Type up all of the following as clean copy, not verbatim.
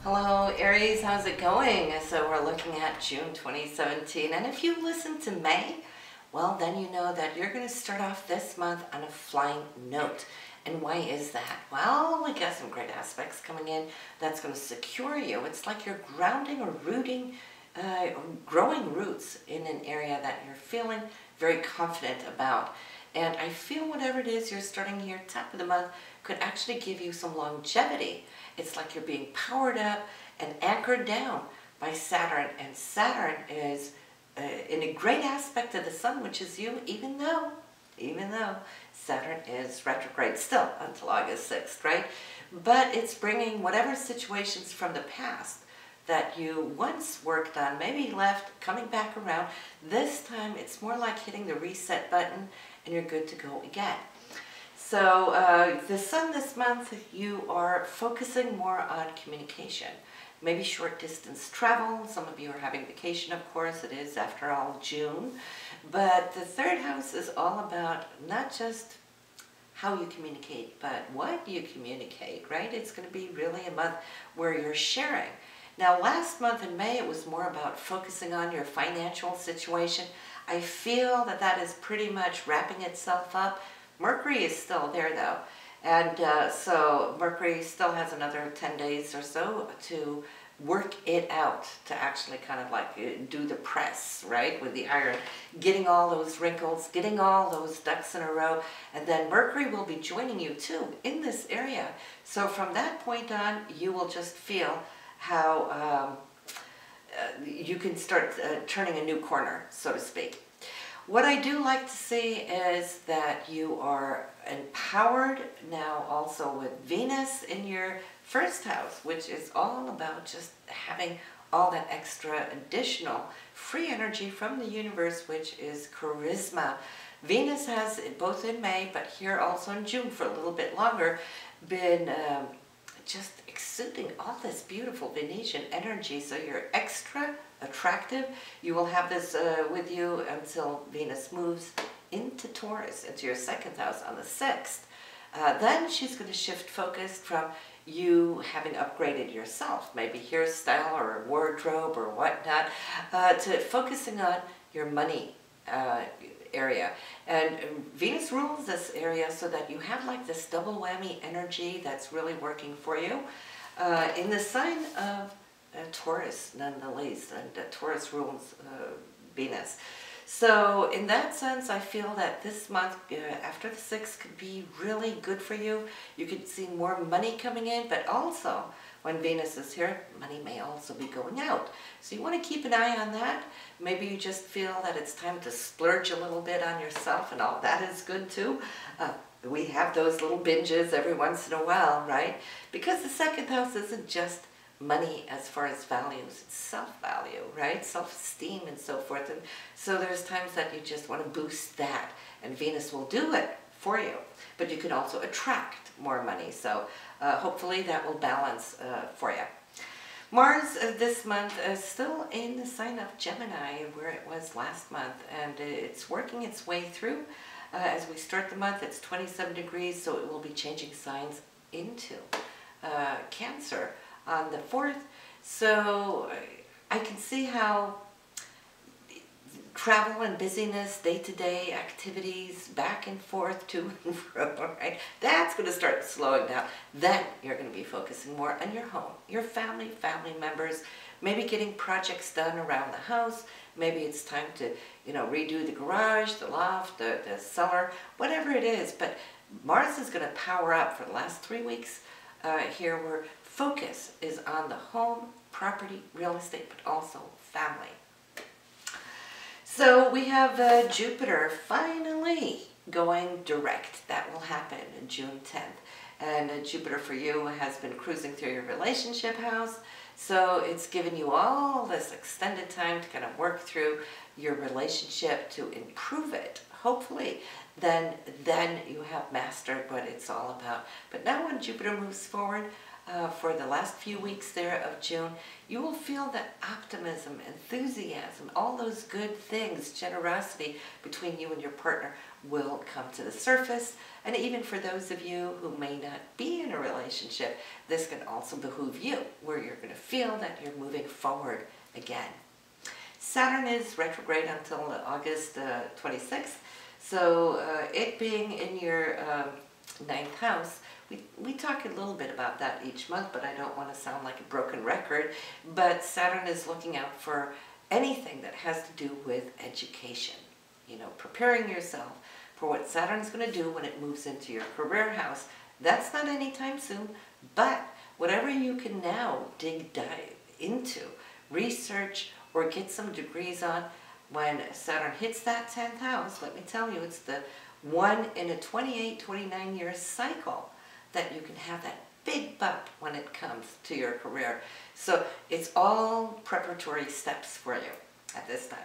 Hello Aries, how's it going? So we're looking at June 2017, and if you listen to May, well then you know that you're going to start off this month on a flying note. And why is that? Well, we got some great aspects coming in that's going to secure you. It's like you're grounding or rooting, growing roots in an area that you're feeling very confident about. And I feel whatever it is you're starting here, top of the month, could actually give you some longevity. It's like you're being powered up and anchored down by Saturn. And Saturn is in a great aspect of the Sun, which is you, even though Saturn is retrograde still until August 6th, right? But it's bringing whatever situations from the past that you once worked on, maybe left, coming back around. This time it's more like hitting the reset button and you're good to go again. So the Sun this month, you are focusing more on communication, maybe short distance travel. Some of you are having vacation, of course. It is, after all, June. But the third house is all about not just how you communicate, but what you communicate, right? It's going to be really a month where you're sharing. Now, last month in May, it was more about focusing on your financial situation. I feel that that is pretty much wrapping itself up. Mercury is still there, though. And so Mercury still has another 10 days or so to work it out, to actually kind of like do the press, right, with the iron, getting all those wrinkles, getting all those ducks in a row. And then Mercury will be joining you, too, in this area. So from that point on, you will just feel how you can start turning a new corner, so to speak. What I do like to see is that you are empowered now also with Venus in your first house, which is all about just having all that extra additional free energy from the universe, which is charisma. Venus has, both in May, but here also in June for a little bit longer, been just exuding all this beautiful Venetian energy. So you're extra attractive. You will have this with you until Venus moves into Taurus, into your second house on the 6th. Then she's going to shift focus from you having upgraded yourself, maybe hairstyle or wardrobe or whatnot, to focusing on your money area. And Venus rules this area so that you have like this double whammy energy that's really working for you in the sign of Taurus, none the least, and Taurus rules Venus. So in that sense, I feel that this month, after the 6th, could be really good for you. You could see more money coming in, but also when Venus is here, money may also be going out. So you want to keep an eye on that. Maybe you just feel that it's time to splurge a little bit on yourself, and all that is good too. We have those little binges every once in a while, right? Because the second house isn't just money as far as values, it's self-value, right? Self-esteem and so forth. And so there's times that you just want to boost that, and Venus will do it for you. But you can also attract more money, so hopefully that will balance for you. Mars this month is still in the sign of Gemini, where it was last month, and it's working its way through. As we start the month, it's 27 degrees, so it will be changing signs into Cancer on the 4th. So I can see how travel and busyness, day-to-day activities, back and forth, to and fro, right? That's going to start slowing down. Then you're going to be focusing more on your home, your family members, maybe getting projects done around the house. Maybe it's time to, redo the garage, the loft, the cellar, whatever it is. But Mars is going to power up for the last 3 weeks here, where focus is on the home, property, real estate, but also family. So we have Jupiter finally going direct. That will happen on June 10th. And Jupiter for you has been cruising through your relationship house. So it's given you all this extended time to kind of work through your relationship, to improve it. Hopefully, then you have mastered what it's all about. But now when Jupiter moves forward, for the last few weeks there of June, you will feel that optimism, enthusiasm, all those good things, generosity between you and your partner will come to the surface. And even for those of you who may not be in a relationship, this can also behoove you, where you're going to feel that you're moving forward again. Saturn is retrograde until August 26th. So it being in your ninth house, we talk a little bit about that each month, but I don't want to sound like a broken record. But Saturn is looking out for anything that has to do with education. You know, preparing yourself for what Saturn's going to do when it moves into your career house. That's not anytime soon, but whatever you can now dive into, research, or get some degrees on, when Saturn hits that 10th house, let me tell you, it's the one in a 28, 29 year cycle that you can have that big bump when it comes to your career. So it's all preparatory steps for you at this time.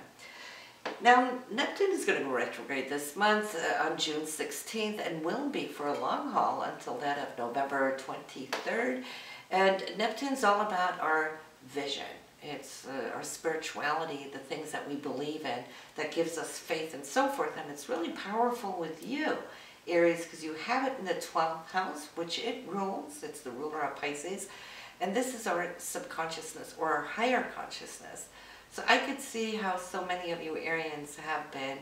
Now, Neptune is going to go retrograde this month on June 16th and will be for a long haul until that of November 23rd. And Neptune's all about our vision. It's our spirituality, the things that we believe in, that gives us faith and so forth. And it's really powerful with you, Aries, because you have it in the 12th house, which it rules. It's the ruler of Pisces. And this is our subconsciousness or our higher consciousness. So I could see how so many of you Arians have been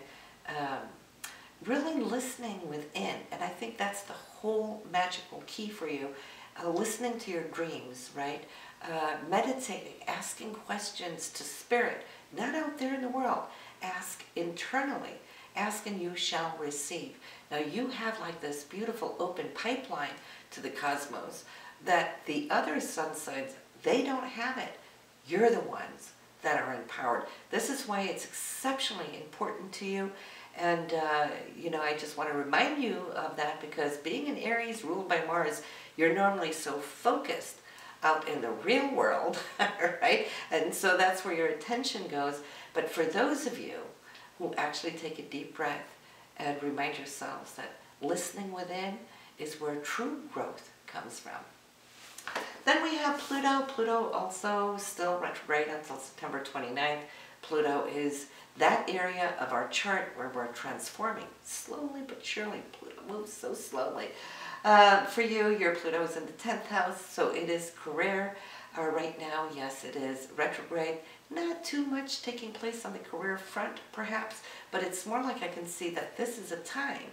really listening within. And I think that's the whole magical key for you. Listening to your dreams, right? Meditating, asking questions to spirit, not out there in the world. Ask internally. Ask and you shall receive. Now you have like this beautiful open pipeline to the cosmos that the other sun signs, they don't have it. You're the ones that are empowered. This is why it's exceptionally important to you. And, you know, I just want to remind you of that, because being an Aries ruled by Mars, you're normally so focused out in the real world, right? And so that's where your attention goes. But for those of you who actually take a deep breath and remind yourselves that listening within is where true growth comes from. Then we have Pluto. Pluto also still retrograde until September 29th. Pluto is that area of our chart where we're transforming slowly but surely. Pluto moves so slowly. For you, your Pluto is in the 10th house, so it is career. Right now, yes, it is retrograde. Not too much taking place on the career front, perhaps, but it's more like I can see that this is a time,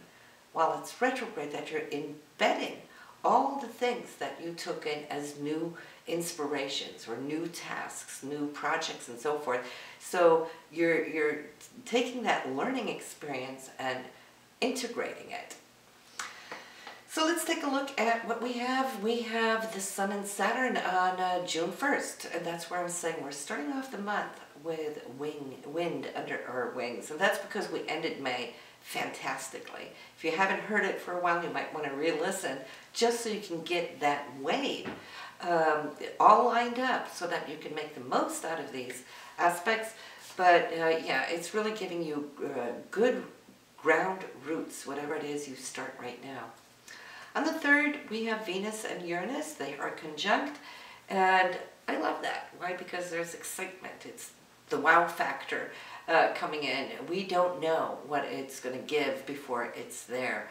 while it's retrograde, that you're embedding all the things that you took in as new inspirations or new tasks, new projects, and so forth. So you're taking that learning experience and integrating it. So let's take a look at what we have. We have the Sun and Saturn on June 1st, and that's where I'm saying we're starting off the month with wind under our wings, and that's because we ended May fantastically. If you haven't heard it for a while, you might want to re-listen, just so you can get that wave all lined up so that you can make the most out of these aspects. But yeah, it's really giving you good ground roots, whatever it is you start right now. On the 3rd, we have Venus and Uranus. They are conjunct, and I love that. Why? Because there's excitement. It's the wow factor coming in. We don't know what it's going to give before it's there.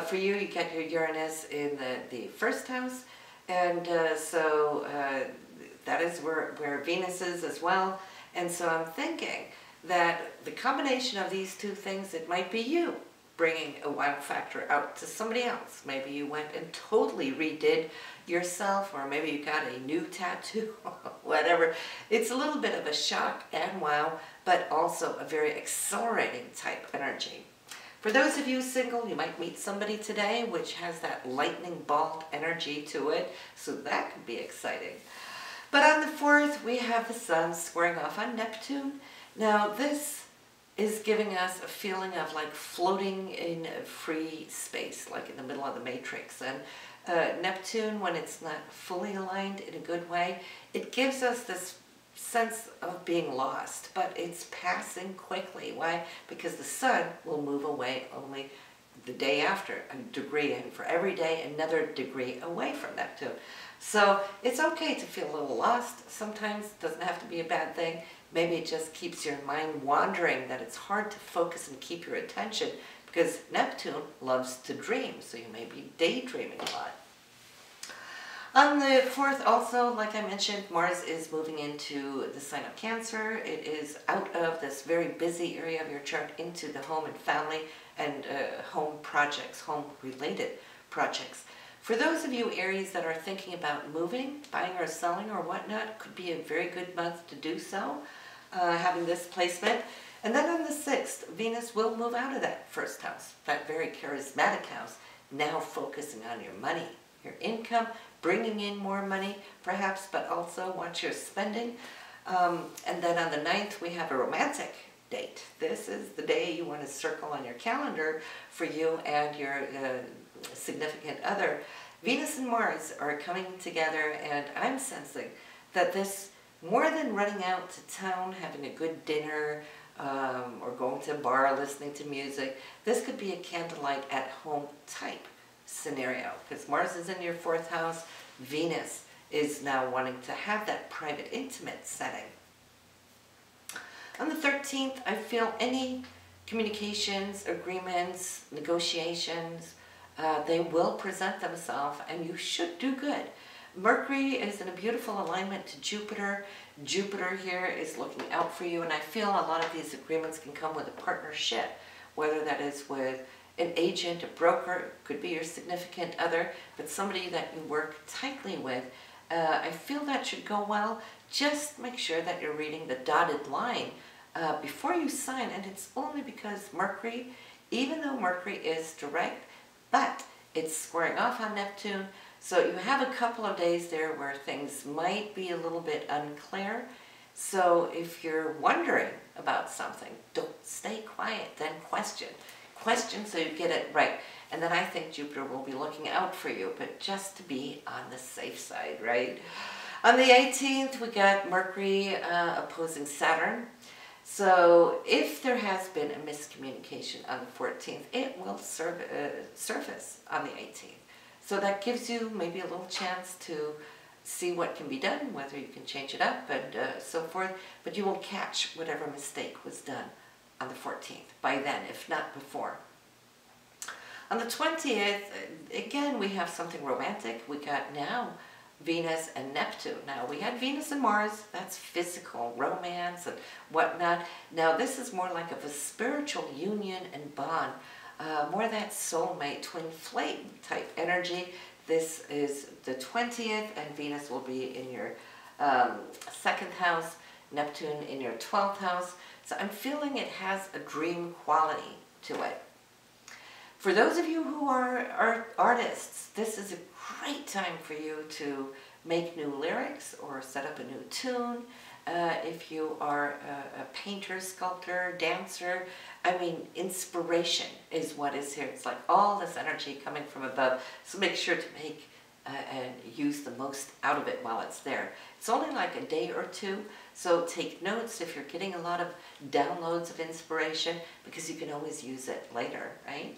For you, you get your Uranus in the 1st house, and so that is where Venus is as well. And so I'm thinking that the combination of these two things, it might be you bringing a wow factor out to somebody else. Maybe you went and totally redid yourself, or maybe you got a new tattoo, whatever. It's a little bit of a shock and wow, but also a very accelerating type energy. For those of you single, you might meet somebody today which has that lightning bolt energy to it, so that could be exciting. But on the 4th, we have the Sun squaring off on Neptune. Now this is giving us a feeling of like floating in free space, like in the middle of the matrix. And Neptune, when it's not fully aligned in a good way, it gives us this sense of being lost, but it's passing quickly. Why? Because the Sun will move away only the day after, a degree, and for every day another degree away from Neptune. So it's okay to feel a little lost. Sometimes it doesn't have to be a bad thing. Maybe it just keeps your mind wandering, that it's hard to focus and keep your attention because Neptune loves to dream, so you may be daydreaming a lot. On the 4th also, like I mentioned, Mars is moving into the sign of Cancer. It is out of this very busy area of your chart into the home and family and home projects, home-related projects. For those of you Aries that are thinking about moving, buying or selling or whatnot, could be a very good month to do so, having this placement. And then on the 6th, Venus will move out of that first house, that very charismatic house, now focusing on your money, your income, bringing in more money perhaps, but also watch your spending. And then on the 9th, we have a romantic date. This is the day you want to circle on your calendar for you and your significant other. Venus and Mars are coming together, and I'm sensing that this, more than running out to town, having a good dinner, or going to a bar, listening to music, this could be a candlelight at home type scenario, because Mars is in your 4th house. Venus is now wanting to have that private, intimate setting. On the 13th, I feel any communications, agreements, negotiations, they will present themselves, and you should do good. Mercury is in a beautiful alignment to Jupiter. Jupiter here is looking out for you, and I feel a lot of these agreements can come with a partnership, whether that is with an agent, a broker, could be your significant other, but somebody that you work tightly with. I feel that should go well. Just make sure that you're reading the dotted line before you sign, and it's only because Mercury, even though Mercury is direct, but it's squaring off on Neptune, so you have a couple of days there where things might be a little bit unclear. So if you're wondering about something, don't stay quiet, then question. Question so you get it right. And then I think Jupiter will be looking out for you, but just to be on the safe side, right? On the 18th, we got Mercury opposing Saturn. So if there has been a miscommunication on the 14th, it will surface on the 18th. So that gives you maybe a little chance to see what can be done, whether you can change it up and so forth, but you will catch whatever mistake was done on the 14th by then, if not before. On the 20th, again, we have something romantic. We got now Venus and Neptune. Now, we had Venus and Mars, that's physical, romance and whatnot. Now, this is more like of a spiritual union and bond, more that soulmate, twin flame type energy. This is the 20th, and Venus will be in your 2nd house, Neptune in your 12th house. So I'm feeling it has a dream quality to it. For those of you who are artists, this is a great time for you to make new lyrics or set up a new tune. If you are a painter, sculptor, dancer, I mean, inspiration is what is here. It's like all this energy coming from above. So make sure to make and use the most out of it while it's there. It's only like a day or two, so take notes if you're getting a lot of downloads of inspiration, because you can always use it later, right?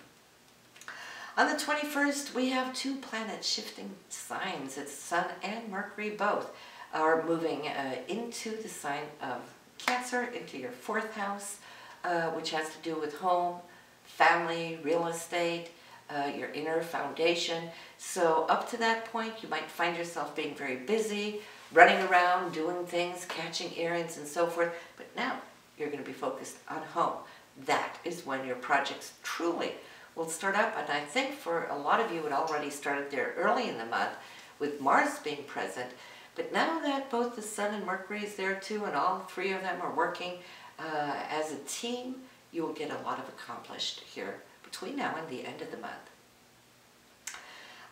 On the 21st, we have 2 planets shifting signs. It's Sun and Mercury both are moving into the sign of Cancer, into your 4th house, which has to do with home, family, real estate, your inner foundation. So up to that point, you might find yourself being very busy, running around, doing things, catching errands and so forth. But now you're going to be focused on home. That is when your projects truly will start up. And I think for a lot of you, it already started there early in the month with Mars being present. But now that both the Sun and Mercury is there too, and all 3 of them are working as a team, you will get a lot of accomplished here between now and the end of the month.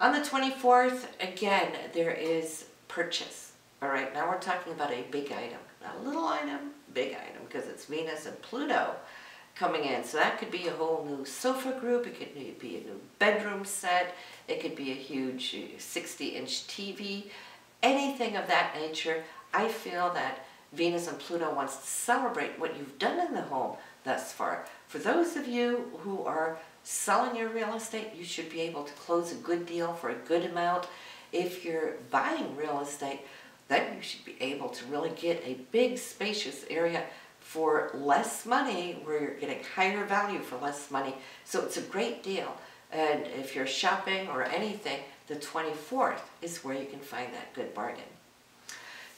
On the 24th, again, there is purchase. All right, now we're talking about a big item. Not a little item, big item, because it's Venus and Pluto coming in. So that could be a whole new sofa group. It could be a new bedroom set. It could be a huge 60-inch TV. Anything of that nature. I feel that Venus and Pluto wants to celebrate what you've done in the home thus far. For those of you who are selling your real estate, you should be able to close a good deal for a good amount. If you're buying real estate, then you should be able to really get a big spacious area for less money, where you're getting higher value for less money. So it's a great deal. And if you're shopping or anything, the 24th is where you can find that good bargain.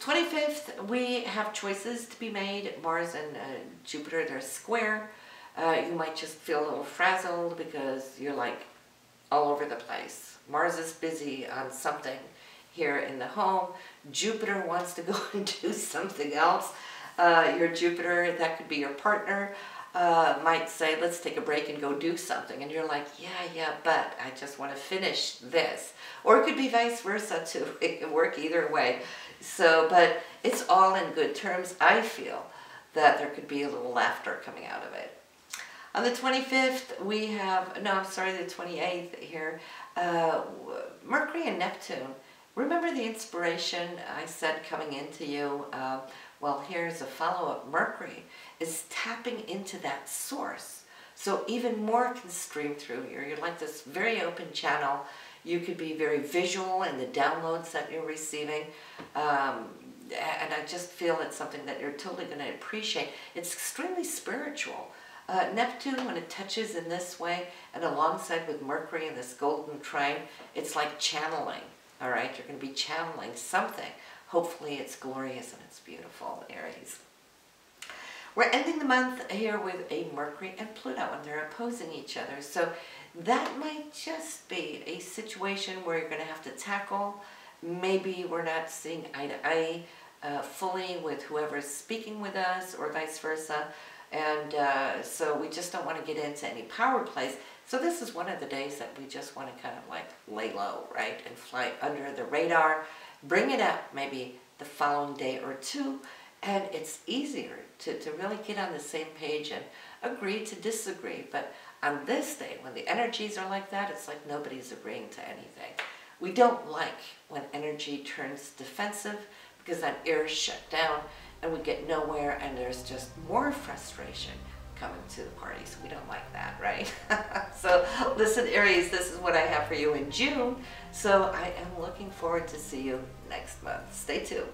25th, we have choices to be made. Mars and Jupiter, they're square. You might just feel a little frazzled because you're like all over the place. Mars is busy on something here in the home. Jupiter wants to go and do something else. Your Jupiter, that could be your partner, might say, let's take a break and go do something. And you're like, yeah, but I just want to finish this. Or it could be vice versa too. It can work either way. So, but it's all in good terms. I feel that there could be a little laughter coming out of it. On the 25th, we have, no, I'm sorry, the 28th here, Mercury and Neptune. Remember the inspiration I said coming into you? Well, here's a follow-up. Mercury is tapping into that source. So even more can stream through you. You're like this very open channel. You could be very visual in the downloads that you're receiving. And I just feel it's something that you're totally going to appreciate. It's extremely spiritual. Neptune, when it touches in this way, and alongside with Mercury in this golden trine, it's like channeling, all right? You're going to be channeling something. Hopefully it's glorious and it's beautiful, Aries. We're ending the month here with a Mercury and Pluto, and they're opposing each other. So that might just be a situation where you're going to have to tackle. Maybe we're not seeing eye to eye fully with whoever's speaking with us, or vice versa. And so we just don't want to get into any power plays. So this is one of the days that we just want to kind of like lay low, right? And fly under the radar, bring it up maybe the following day or two. And it's easier to really get on the same page and agree to disagree. But on this day, when the energies are like that, it's like nobody's agreeing to anything. We don't like when energy turns defensive, because that air is shut down and we get nowhere, and there's just more frustration coming to the party. So we don't like that, right? So listen, Aries, this is what I have for you in June. So I am looking forward to see you next month. Stay tuned.